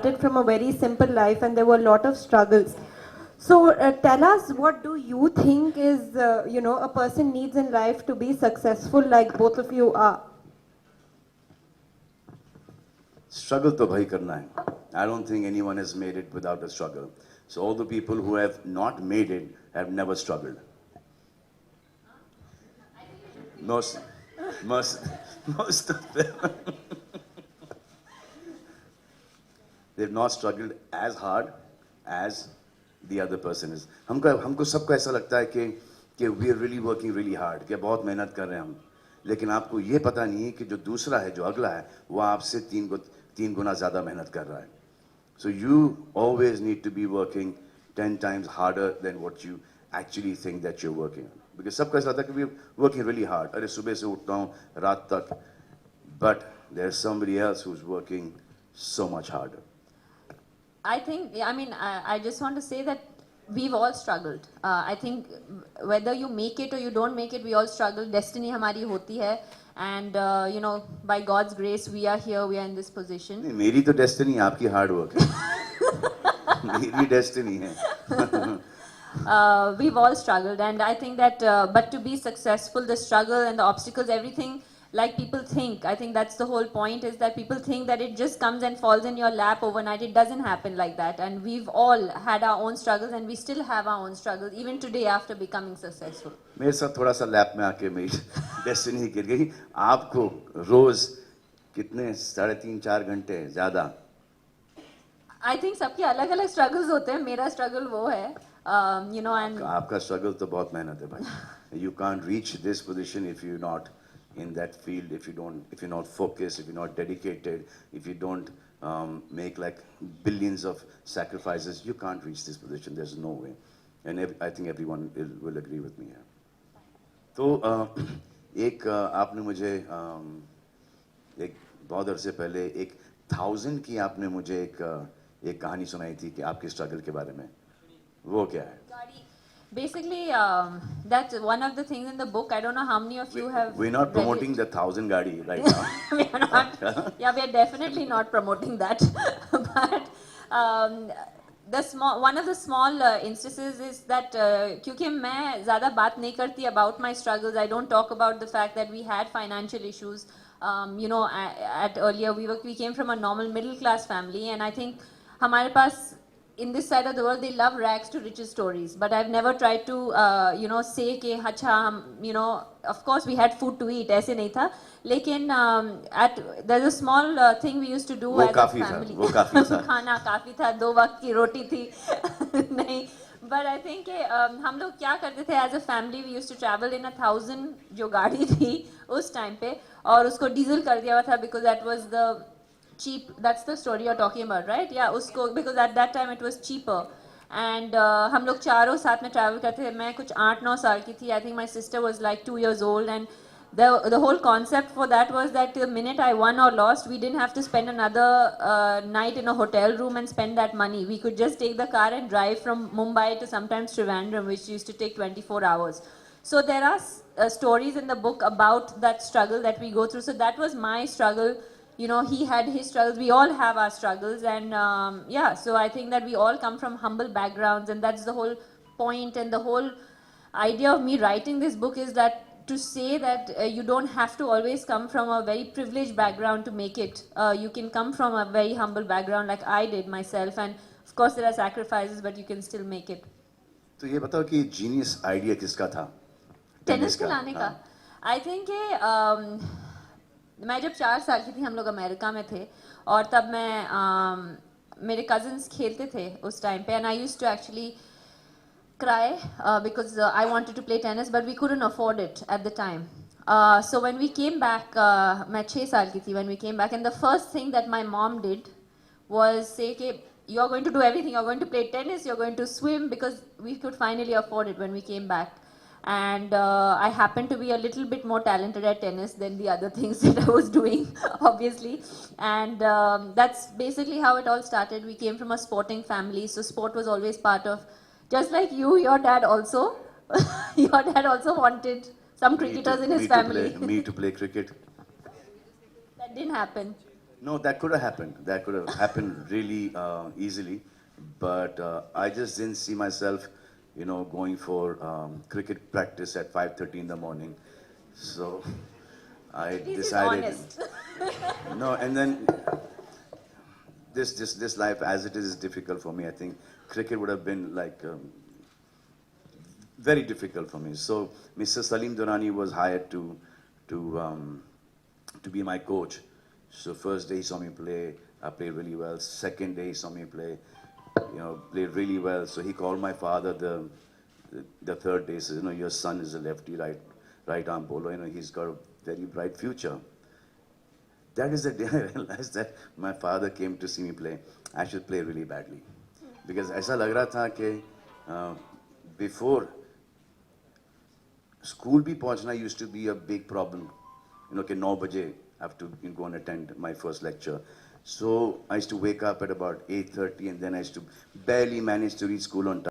started from a very simple life and there were a lot of struggles. So tell us, what do you think is, a person needs in life to be successful like both of you are? Struggle to bhai karna hai. I don't think anyone has made it without a struggle. So all the people who have not made it have never struggled. Most of them. They've not struggled as hard as the other person is. हमको सबको ऐसा लगता है कि we are really working really hard, कि बहुत मेहनत कर रहे हैं हम. लेकिन आपको ये पता नहीं है कि जो दूसरा है, जो अगला है, वो आपसे तीन गुना ज़्यादा मेहनत कर रहा है. So you always need to be working 10 times harder than what you actually think that you're working on. Because सबको ऐसा लगता है कि we are working really hard. अरे सुबह से उठता हूँ रात तक. But there's somebody else who's working so much harder. I just want to say that we've all struggled. I think whether you make it or you don't make it, we all struggle. Destiny हमारी होती है. And, by God's grace, we are here, we are in this position. नहीं, मेरी तो destiny आपकी hard work है. मेरी destiny है. We've all struggled, and I think that, but to be successful, the struggle and the obstacles, everything, like people think, I think that's the whole point, is that people think that it just comes and falls in your lap overnight. It doesn't happen like that, and we've all had our own struggles, and we still have our own struggles, even today after becoming successful. मेरे साथ थोड़ा सा lap में आके मेरी destiny गिर गई. आपको रोज कितने 3.5-4 घंटे ज़्यादा? I think सबके अलग-अलग struggles होते हैं. मेरा struggle वो है, and आपका struggle तो बहुत मेहनत है भाई. You can't reach this position if you're not in that field, if you're not focused, if you're not dedicated, if you don't make like billions of sacrifices, you can't reach this position. There's no way. And I think everyone will agree with me here. तो एक आपने मुझे एक बहुत अरसे पहले 1000 की आपने मुझे एक कहानी सुनाई थी कि आपके स्ट्रगल के बारे में. वो क्या है? Basically, that's one of the things in the book. I don't know how many of you have. We're not promoting the 1000 gadi right now. We are not. Yeah, we are definitely not promoting that. But one of the small instances is that क्योंकि मैं ज़्यादा बात नहीं करती about my struggles. I don't talk about the fact that we had financial issues. At earlier we came from a normal middle class family, and I think हमारे पास in this side of the world, they love rags to riches stories, but I've never tried to, say कि अच्छा हम, of course we had food to eat, ऐसे नहीं था, लेकिन there's a small thing we used to do as a family. वो काफी था. खाना काफी था, 2 वक्त की रोटी थी. नहीं, but I think हम लोग क्या करते थे as a family, we used to travel in 1000 जो गाड़ी थी उस time पे, और उसको डीजल कर दिया हुआ था because that was the cheap. That's the story you're talking about, right? Yeah, usko, because at that time it was cheaper. And हम लोग चारों साथ में travel करते थे. मैं कुछ 8-9 साल की थी. I think my sister was like 2 years old, and the whole concept for that was that the minute I won or lost, we didn't have to spend another night in a hotel room and spend that money. We could just take the car and drive from Mumbai to sometimes Trivandrum, which used to take 24 hours. So there are stories in the book about that struggle that we go through. So that was my struggle. He had his struggles. We all have our struggles, and so I think that we all come from humble backgrounds, and that's the whole point. And the whole idea of me writing this book is that to say that you don't have to always come from a very privileged background to make it. You can come from a very humble background like I did myself, and of course there are sacrifices, but you can still make it. तो ये बताओ कि genius idea किसका था? Tennis के लाने का. I think मैं जब 4 साल की थी, हम लोग अमेरिका में थे, और तब मैं मेरे कजिन्स खेलते थे उस टाइम पे, and I used to actually cry because I wanted to play tennis, but we couldn't afford it at the time. So when we came back, मैं 6 साल की थी when we came back, and the first thing that my mom did was say कि you're going to do everything, you're going to play tennis, you're going to swim, because we could finally afford it when we came back. And I happened to be a little bit more talented at tennis than the other things that I was doing, obviously. And that's basically how it all started. We came from a sporting family, so sport was always part of, just like you, your dad also. Your dad also wanted some cricketers in his family. Me to play cricket. That didn't happen. No, that could have happened. That could have happened really easily, but I just didn't see myself, going for cricket practice at 5:30 in the morning. So I At least he's decided. honest. No, and then this life as it is difficult for me. I think cricket would have been like very difficult for me. So Mr. Salim Durrani was hired to be my coach. So first day he saw me play, I played really well. Second day he saw me play, played really well. So he called my father the third day. Says, your son is a lefty, right arm bowler. He's got a very bright future. That is the day I realized that my father came to see me play. I should play really badly, because ऐसा लग रहा था कि before school भी पहुंचना used to be a big problem. कि 9 बजे I have to go and attend my first lecture. So I used to wake up at about 8:30, and then I used to barely manage to reach school on time.